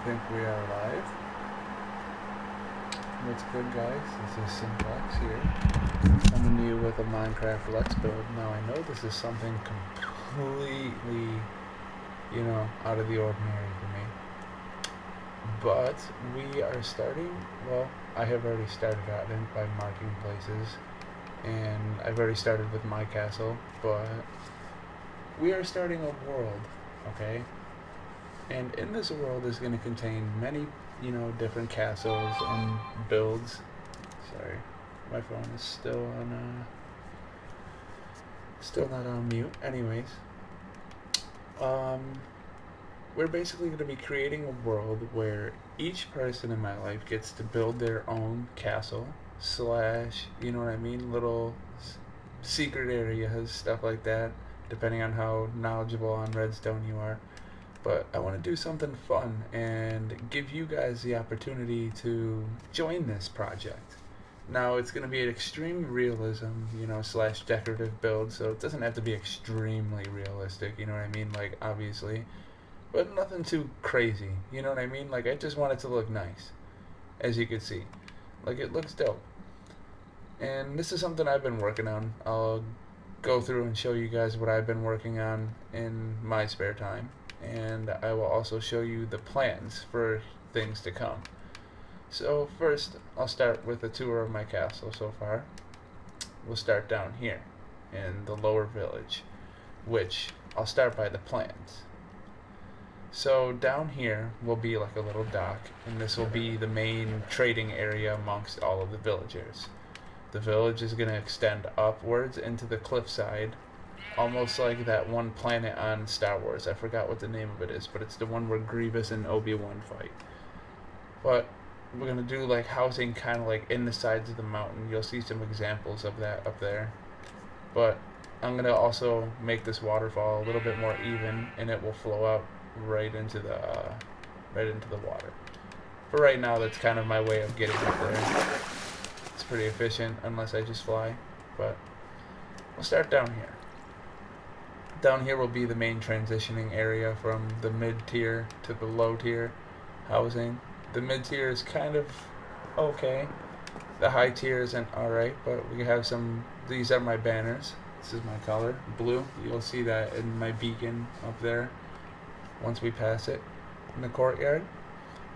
think we are live. What's good, guys? This is Simplex here, coming to you with a Minecraft Let's Build. Now, I know this is something completely, out of the ordinary for me. But we are starting, well, I have already started out by marking places, and I've already started with my castle, but we are starting a world, okay? And in this world is going to contain many, different castles and builds. Sorry, my phone is still not on mute. Anyways, we're basically going to be creating a world where each person in my life gets to build their own castle slash, little secret areas, stuff like that, depending on how knowledgeable on redstone you are. But I want to do something fun and give you guys the opportunity to join this project. Now, it's going to be an extreme realism, slash decorative build, so it doesn't have to be extremely realistic, like, obviously. But nothing too crazy, Like, I just want it to look nice, as you can see. Like, it looks dope. And this is something I've been working on. I'll go through and show you guys what I've been working on in my spare time. And I will also show you the plans for things to come. So first, I'll start with a tour of my castle so far. We'll start down here in the lower village, which I'll start by the plans. So down here will be like a little dock, and this will be the main trading area amongst all of the villagers. The village is going to extend upwards into the cliffside, almost like that one planet on Star Wars. I forgot what the name of it is, but it's the one where Grievous and Obi-Wan fight. But we're going to do like housing kind of like in the sides of the mountain. You'll see some examples of that up there. But I'm going to also make this waterfall a little bit more even, and it will flow out right into the water. For right now, that's kind of my way of getting up there. It's pretty efficient unless I just fly. But we'll start down here. Down here will be the main transitioning area from the mid-tier to the low-tier housing. The mid-tier is kind of okay. The high tier isn't alright, but we have some. These are my banners. This is my color, blue. You'll see that in my beacon up there once we pass it in the courtyard.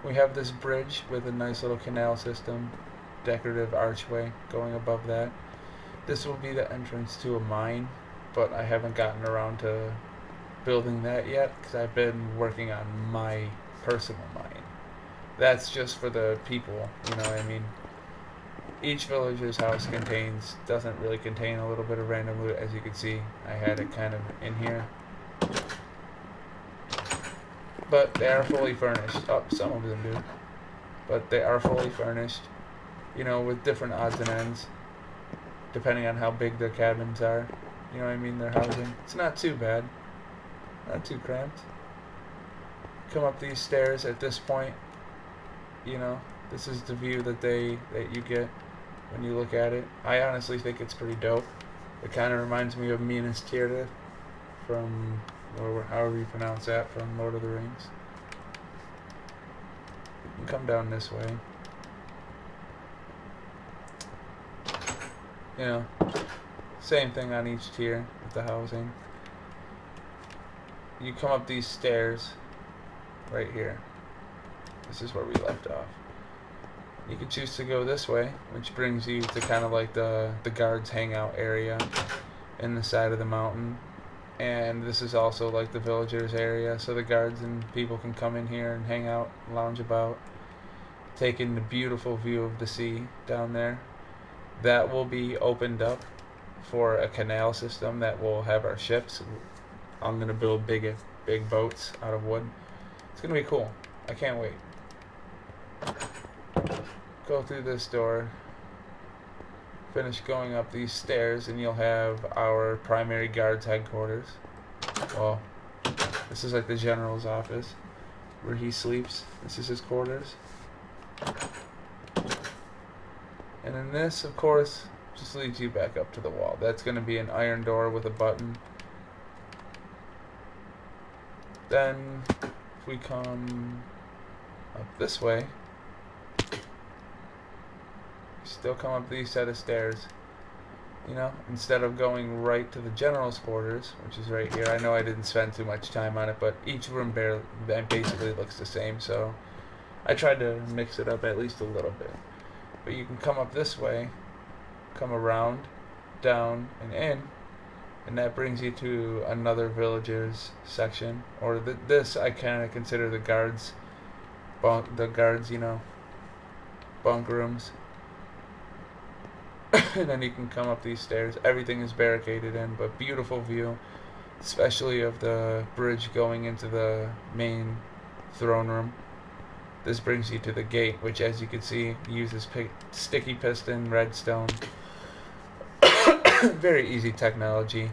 We have this bridge with a nice little canal system, decorative archway going above that. This will be the entrance to a mine, but I haven't gotten around to building that yet because I've been working on my personal mine. That's just for the people, Each villager's house doesn't really contain a little bit of random loot. As you can see, I had it kind of in here. But they are fully furnished. Oh, some of them do. But they are fully furnished, with different odds and ends, depending on how big their cabins are. Their housing. It's not too bad. Not too cramped. Come up these stairs at this point. This is the view that you get when you look at it. I honestly think it's pretty dope. It kind of reminds me of Minas Tirith from, or however you pronounce that, from Lord of the Rings. You can come down this way. Same thing on each tier with the housing. You come up these stairs right here. This is where we left off. You can choose to go this way, which brings you to kind of like the guards hangout area in the side of the mountain. And this is also like the villagers area, so the guards and people can come in here and hang out, lounge about, taking the beautiful view of the sea down there. That will be opened up for a canal system that will have our ships. I'm going to build big boats out of wood. It's going to be cool. I can't wait. Go through this door. Finish going up these stairs and you'll have our primary guard's headquarters. Well, this is like the general's office where he sleeps. This is his quarters. And then this, of course, just leads you back up to the wall. That's going to be an iron door with a button. Then, if we come up this way, still come up these set of stairs. You know, instead of going right to the general's quarters, which is right here. I know I didn't spend too much time on it, but each room basically looks the same, so I tried to mix it up at least a little bit. But you can come up this way, come around, down, and in, and that brings you to another villagers section, or this I kind of consider the guards, you know, bunk rooms. And then you can come up these stairs. Everything is barricaded in, but beautiful view, especially of the bridge going into the main throne room. This brings you to the gate, which, as you can see, uses sticky piston, redstone. Very easy technology,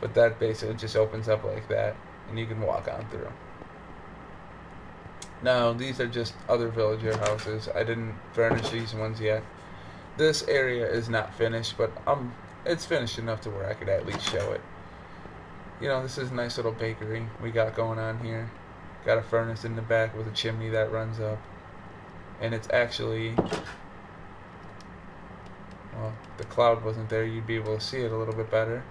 but that basically just opens up like that, and you can walk on through. Now, these are just other villager houses. I didn't furnish these ones yet. This area is not finished, but it's finished enough to where I could at least show it. You know, this is a nice little bakery we got going on here. Got a furnace in the back with a chimney that runs up. And it's actually, well, the cloud wasn't there, you'd be able to see it a little bit better.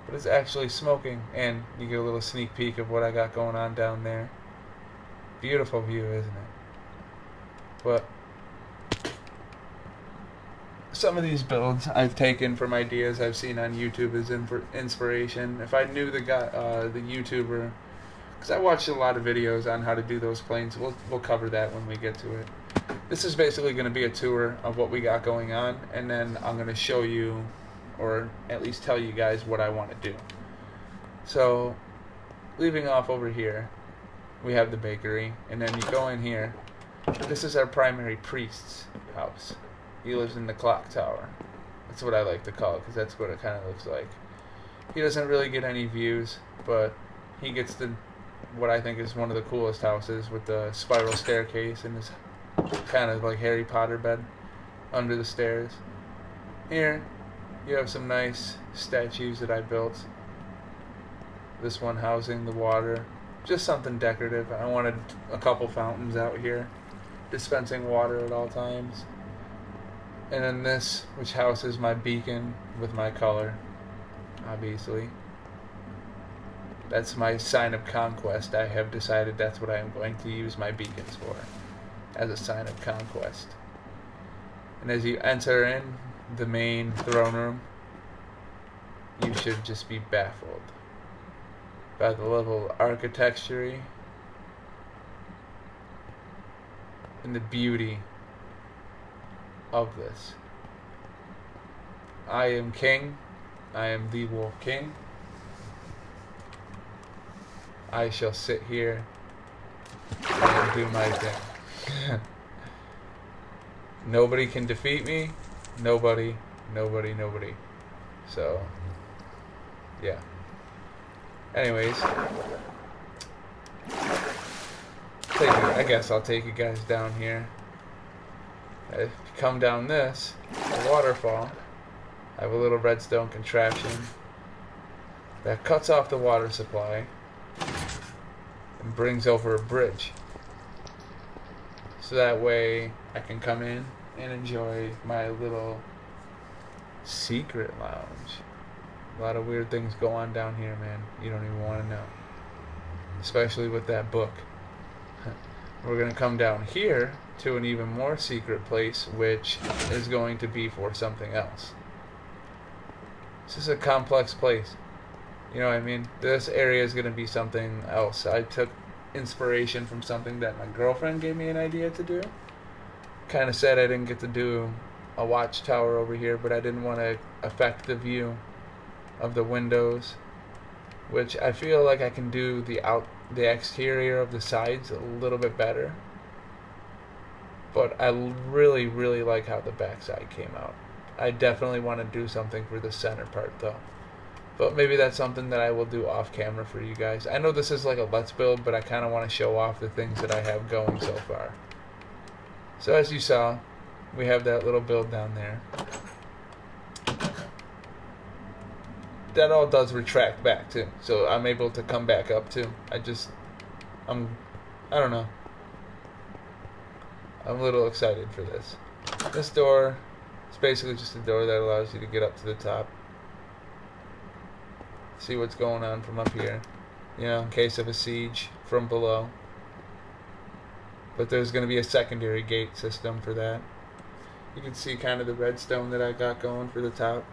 But it's actually smoking, and you get a little sneak peek of what I got going on down there. Beautiful view, isn't it? But some of these builds I've taken from ideas I've seen on YouTube as inspiration. If I knew the YouTuber, because I watched a lot of videos on how to do those planes, we'll cover that when we get to it. This is basically going to be a tour of what we got going on, and then I'm going to show you, or at least tell you guys what I want to do. So, leaving off over here, we have the bakery, and then you go in here. This is our primary priest's house. He lives in the clock tower. That's what I like to call it, because that's what it kind of looks like. He doesn't really get any views, but he gets what I think is one of the coolest houses, with the spiral staircase and his kind of like Harry Potter bed under the stairs. Here, you have some nice statues that I built. This one housing the water. Just something decorative. I wanted a couple fountains out here, dispensing water at all times. And then this, which houses my beacon with my color, obviously. That's my sign of conquest. I have decided that's what I am going to use my beacons for, as a sign of conquest. And as you enter in the main throne room, you should just be baffled by the level of architecture and the beauty of this. I am king. I am the Wolf King. I shall sit here and do my thing. Nobody can defeat me. Nobody. So, yeah. Anyways, I guess I'll take you guys down here. If you come down this, the waterfall, I have a little redstone contraption that cuts off the water supply and brings over a bridge. So that way I can come in and enjoy my little secret lounge. A lot of weird things go on down here, man. You don't even want to know. Especially with that book. We're going to come down here to an even more secret place, which is going to be for something else. This is a complex place. You know what I mean? This area is going to be something else. I took inspiration from something that my girlfriend gave me an idea to do. Kind of sad I didn't get to do a watchtower over here, but I didn't want to affect the view of the windows, which I feel like I can do the exterior of the sides a little bit better. But I really like how the backside came out. I definitely want to do something for the center part though. But maybe that's something that I will do off camera for you guys. I know this is like a let's build, but I kind of want to show off the things that I have going so far. So as you saw, we have that little build down there. That all does retract back too, so I'm able to come back up too. I don't know. I'm a little excited for this. This door is basically just a door that allows you to get up to the top. See what's going on from up here. You know, in case of a siege from below. But there's going to be a secondary gate system for that. You can see kind of the redstone that I got going for the top.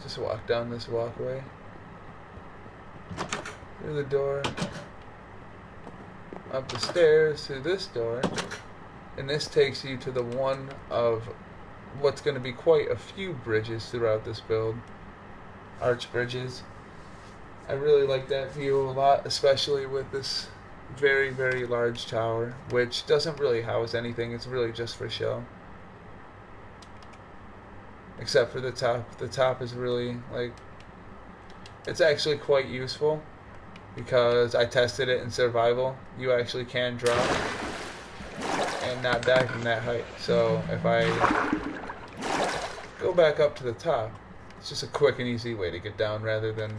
Just walk down this walkway. Through the door. Up the stairs through this door. And this takes you to the one of what's going to be quite a few bridges throughout this build. Arch bridges. I really like that view a lot, especially with this very, very large tower, which doesn't really house anything. It's really just for show. Except for the top. The top is really, like, it's actually quite useful because I tested it in survival. You actually can drop and not die from that height. So if I go back up to the top, it's just a quick and easy way to get down rather than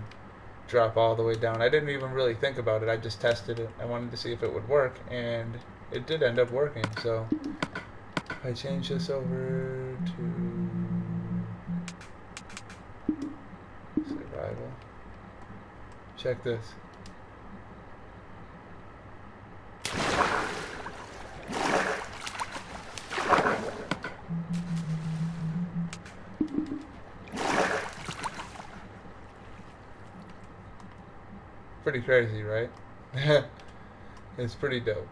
drop all the way down. I didn't even really think about it. I just tested it. I wanted to see if it would work, and it did end up working. So if I change this over to survival, check this. Pretty crazy, right? It's pretty dope.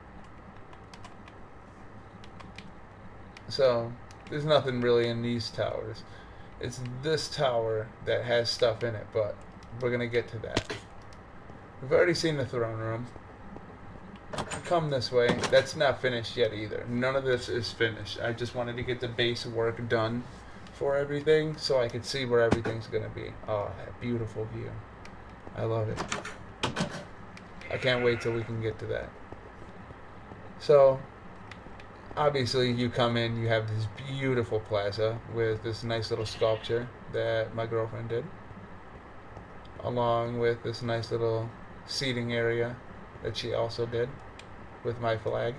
So, there's nothing really in these towers. It's this tower that has stuff in it, but we're going to get to that. We've already seen the throne room. Come this way. That's not finished yet either. None of this is finished. I just wanted to get the base work done for everything so I could see where everything's going to be. Oh, that beautiful view. I love it. I can't wait till we can get to that. So, obviously you come in, you have this beautiful plaza with this nice little sculpture that my girlfriend did, along with this nice little seating area that she also did with my flag.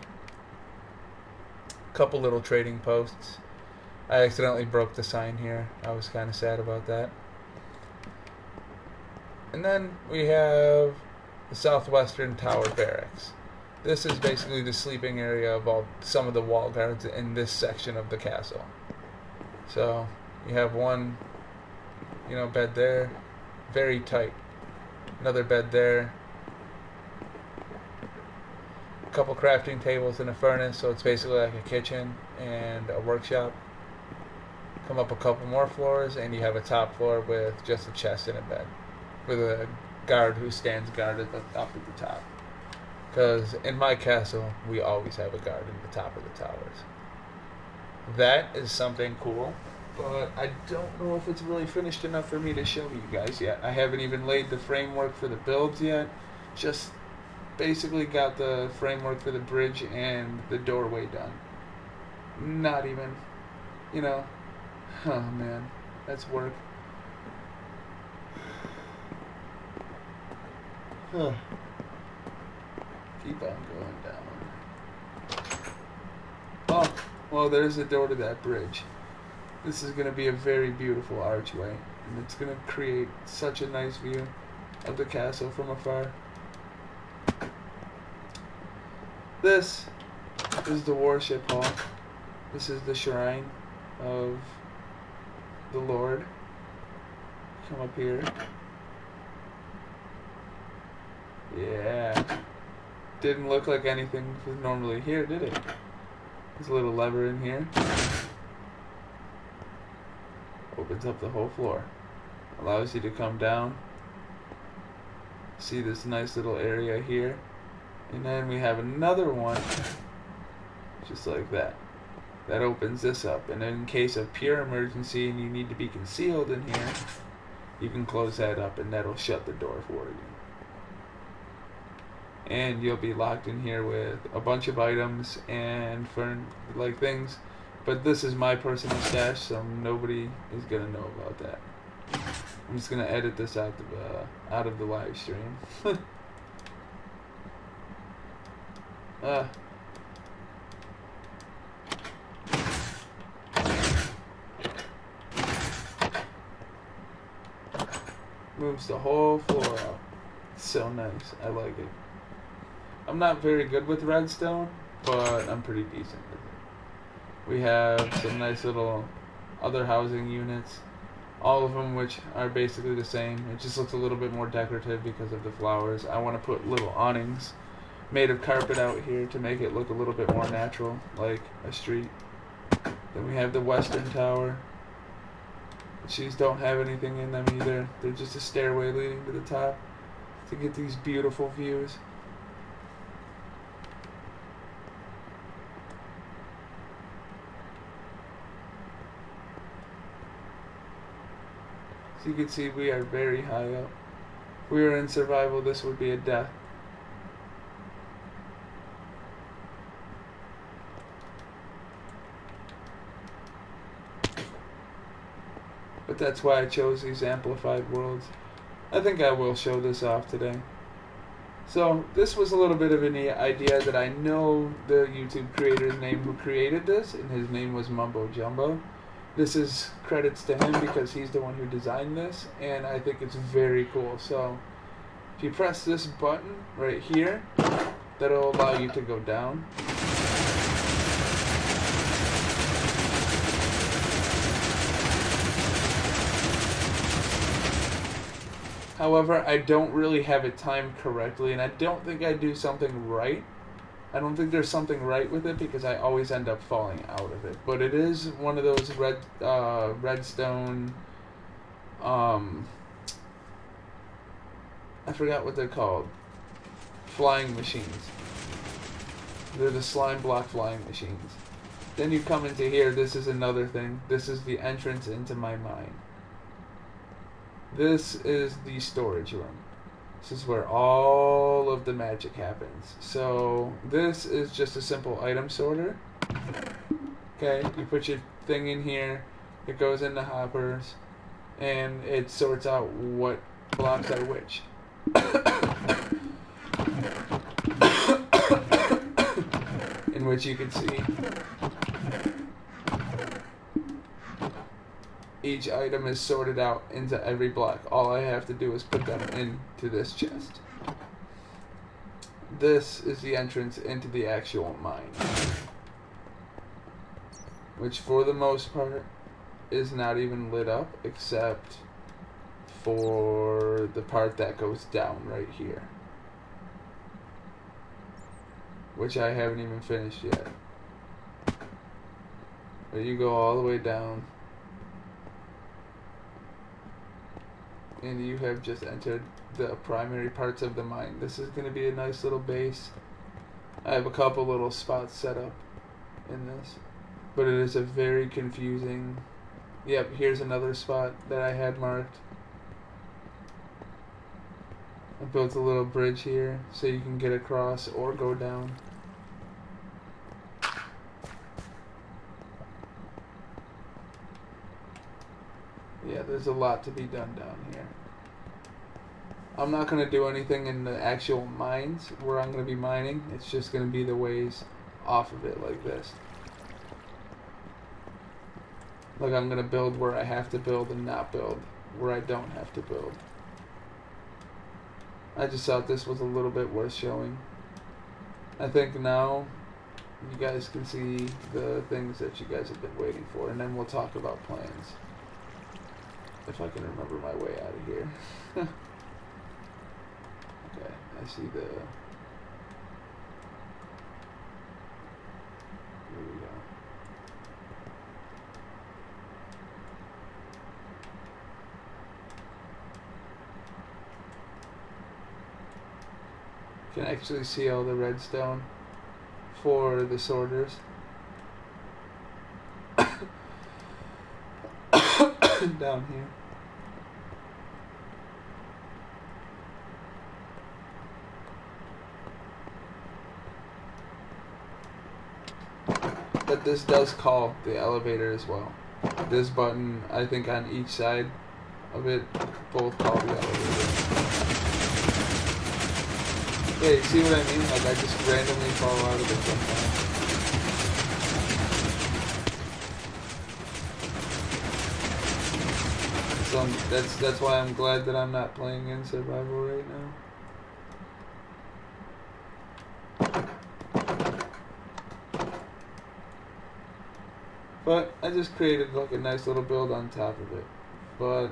Couple little trading posts. I accidentally broke the sign here. I was kind of sad about that. And then we have the southwestern tower barracks. This is basically the sleeping area of some of the wall guards in this section of the castle. So you have one, bed there, very tight. Another bed there. A couple crafting tables and a furnace, so it's basically like a kitchen and a workshop. Come up a couple more floors and you have a top floor with just a chest and a bed, with a guard who stands guard up at the top. Because in my castle, we always have a guard at the top of the towers. That is something cool, but I don't know if it's really finished enough for me to show you guys yet. I haven't even laid the framework for the builds yet. Just basically got the framework for the bridge and the doorway done. Not even, oh man, that's work. Huh. Keep on going down. Oh, well, there's a door to that bridge. This is going to be a very beautiful archway, and it's going to create such a nice view of the castle from afar. This is the worship hall. This is the shrine of the Lord. Come up here. Yeah. Didn't look like anything was normally here, did it? There's a little lever in here. Opens up the whole floor. Allows you to come down. See this nice little area here. And then we have another one, just like that. That opens this up. And in case of pure emergency and you need to be concealed in here, you can close that up and that'll shut the door for you. And you'll be locked in here with a bunch of items and for things But this is my personal stash, so nobody is gonna know about that. I'm just gonna edit this out of the live stream. Moves the whole floor out. So nice. I like it. I'm not very good with redstone, but I'm pretty decent with it. We have some nice little other housing units, all of them which are basically the same. It just looks a little bit more decorative because of the flowers. I want to put little awnings made of carpet out here to make it look a little bit more natural, like a street. Then we have the western tower. These don't have anything in them either. They're just a stairway leading to the top to get these beautiful views. So you can see we are very high up. If we were in survival, this would be a death. But that's why I chose these amplified worlds. I think I will show this off today. So this was a little bit of an idea that I know the YouTube creator's name who created this, and his name was Mumbo Jumbo. This is credits to him because he's the one who designed this, and I think it's very cool. So if you press this button right here, that'll allow you to go down. However, I don't really have it timed correctly, and I don't think I do something right. I don't think there's something right with it because I always end up falling out of it. But it is one of those redstone, I forgot what they're called. Flying machines. They're the slime block flying machines. Then you come into here, this is another thing. This is the entrance into my mine. This is the storage room. This is where all of the magic happens. So this is just a simple item sorter. Okay, you put your thing in here, it goes into hoppers, and it sorts out what blocks are which. In which you can see each item is sorted out into every block. All I have to do is put them into this chest. This is the entrance into the actual mine, which for the most part is not even lit up except for the part that goes down right here, which I haven't even finished yet. But you go all the way down, and you have just entered the primary parts of the mine. This is going to be a nice little base. I have a couple little spots set up in this, but it is a very confusing... Yep, here's another spot that I had marked. I built a little bridge here so you can get across or go down. Yeah, there's a lot to be done down here. I'm not going to do anything in the actual mines where I'm going to be mining. It's just going to be the ways off of it like this. Like I'm going to build where I have to build and not build where I don't have to build. I just thought this was a little bit worth showing. I think now you guys can see the things that you guys have been waiting for, and then we'll talk about plans. If I can remember my way out of here. Okay, I see the... Here we go. You can actually see all the redstone for the sorters. Down here. that this does call the elevator as well. This button, I think on each side of it, both call the elevator. Yeah, you see what I mean? Like I just randomly fall out of it sometimes. So that's why I'm glad that I'm not playing in survival right now. But I just created like a nice little build on top of it. But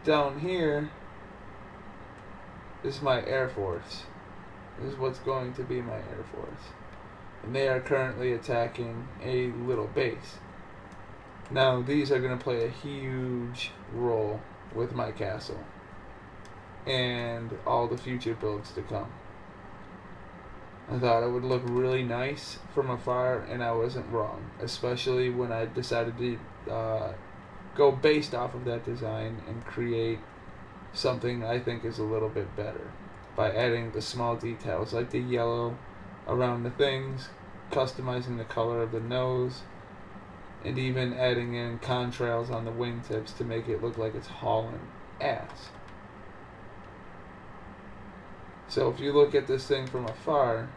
down here is my Air Force. This is what's going to be my Air Force. And they are currently attacking a little base. Now these are going to play a huge role with my castle and all the future builds to come. I thought it would look really nice from afar, and I wasn't wrong, especially when I decided to go based off of that design and create something I think is a little bit better by adding the small details like the yellow around the things, customizing the color of the nose, and even adding in contrails on the wingtips to make it look like it's hauling ass. So if you look at this thing from afar,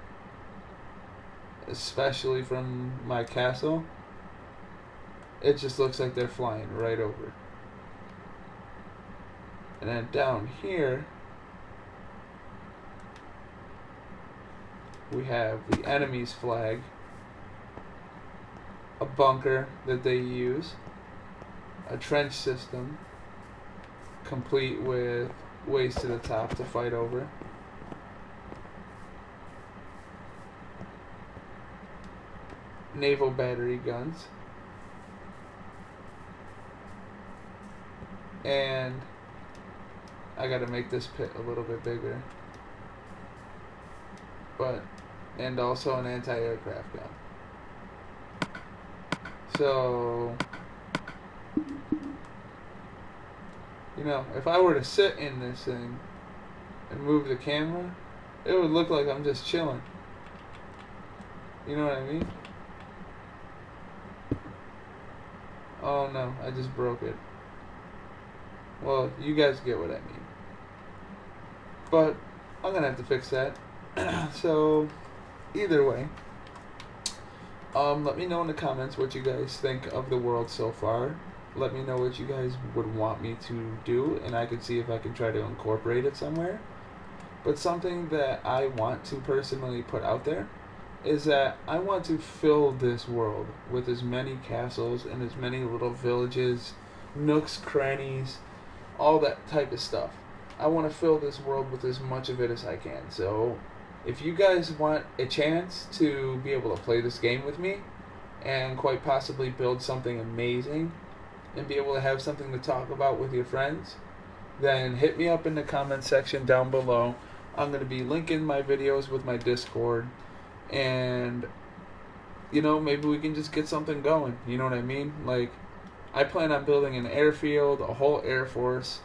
especially from my castle, it just looks like they're flying right over. And then down here, we have the enemy's flag, a bunker that they use, a trench system, complete with ways to the top to fight over, naval battery guns, and I gotta make this pit a little bit bigger, and also an anti-aircraft gun. So, you know, if I were to sit in this thing and move the camera, it would look like I'm just chilling. You know what I mean? Oh no, I just broke it. Well, you guys get what I mean. But I'm gonna have to fix that. So, either way, let me know in the comments what you guys think of the world so far. Let me know what you guys would want me to do, and I can see if I can try to incorporate it somewhere. But something that I want to personally put out there is that I want to fill this world with as many castles and as many little villages, nooks, crannies, all that type of stuff. I want to fill this world with as much of it as I can. So if you guys want a chance to be able to play this game with me and quite possibly build something amazing and be able to have something to talk about with your friends, then hit me up in the comment section down below. I'm going to be linking my videos with my Discord, and you know, maybe we can just get something going. You know what I mean? Like, I plan on building an airfield, a whole Air Force,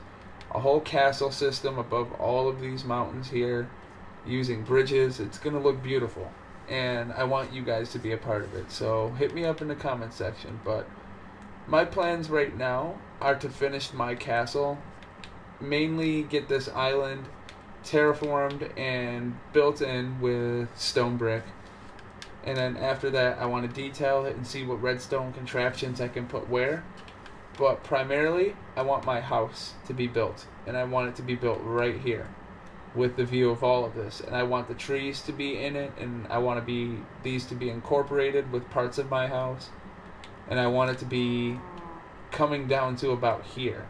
a whole castle system above all of these mountains here, using bridges. It's going to look beautiful, and I want you guys to be a part of it. So hit me up in the comment section. But my plans right now are to finish my castle, mainly get this island terraformed and built in with stone brick, and then after that I want to detail it and see what redstone contraptions I can put where. But primarily I want my house to be built, and I want it to be built right here with the view of all of this, and I want the trees to be in it, and I want these to be incorporated with parts of my house, and I want it to be coming down to about here,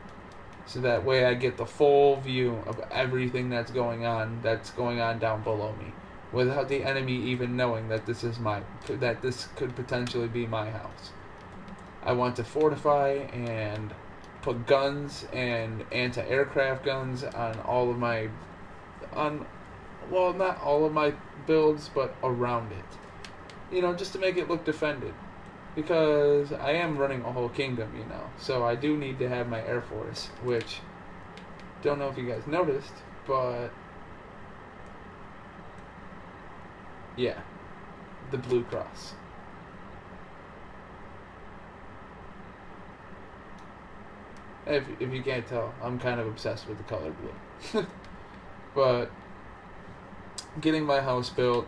so that way I get the full view of everything that's going on down below me, without the enemy even knowing that this could potentially be my house. I want to fortify and put guns and anti-aircraft guns on all of my, well, not all of my builds, but around it. You know, just to make it look defended. Because I am running a whole kingdom, you know. So I do need to have my Air Force, which, don't know if you guys noticed, but yeah, the Blue Cross. If you can't tell, I'm kind of obsessed with the color blue. But getting my house built,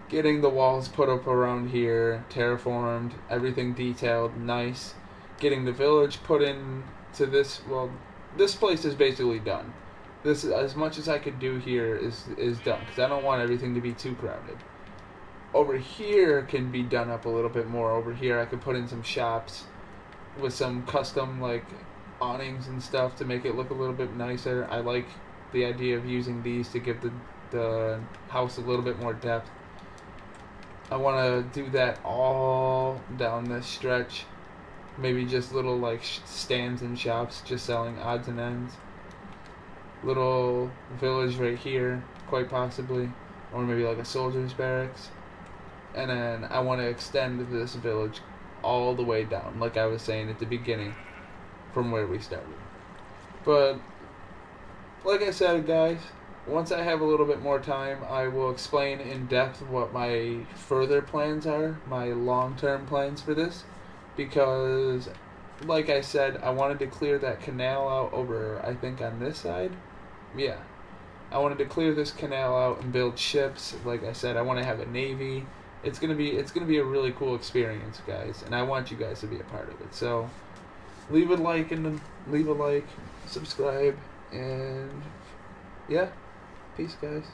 getting the walls put up around here, terraformed, everything detailed, nice. Getting the village put in to this. Well, this place is basically done. This, as much as I could do here, is done because I don't want everything to be too crowded. Over here can be done up a little bit more. Over here, I could put in some shops with some custom like awnings and stuff to make it look a little bit nicer. I like the idea of using these to give the house a little bit more depth. I want to do that all down this stretch. Maybe just little like stands and shops just selling odds and ends. Little village right here, quite possibly. Or maybe like a soldier's barracks. And then I want to extend this village all the way down, like I was saying at the beginning, from where we started. But, like I said, guys, once I have a little bit more time, I will explain in depth what my further plans are, my long-term plans for this, because, like I said, I wanted to clear that canal out over, I think, on this side. Yeah. I wanted to clear this canal out and build ships. Like I said, I want to have a navy. It's gonna be a really cool experience, guys, and I want you guys to be a part of it. So leave a like, subscribe, and yeah, peace, guys.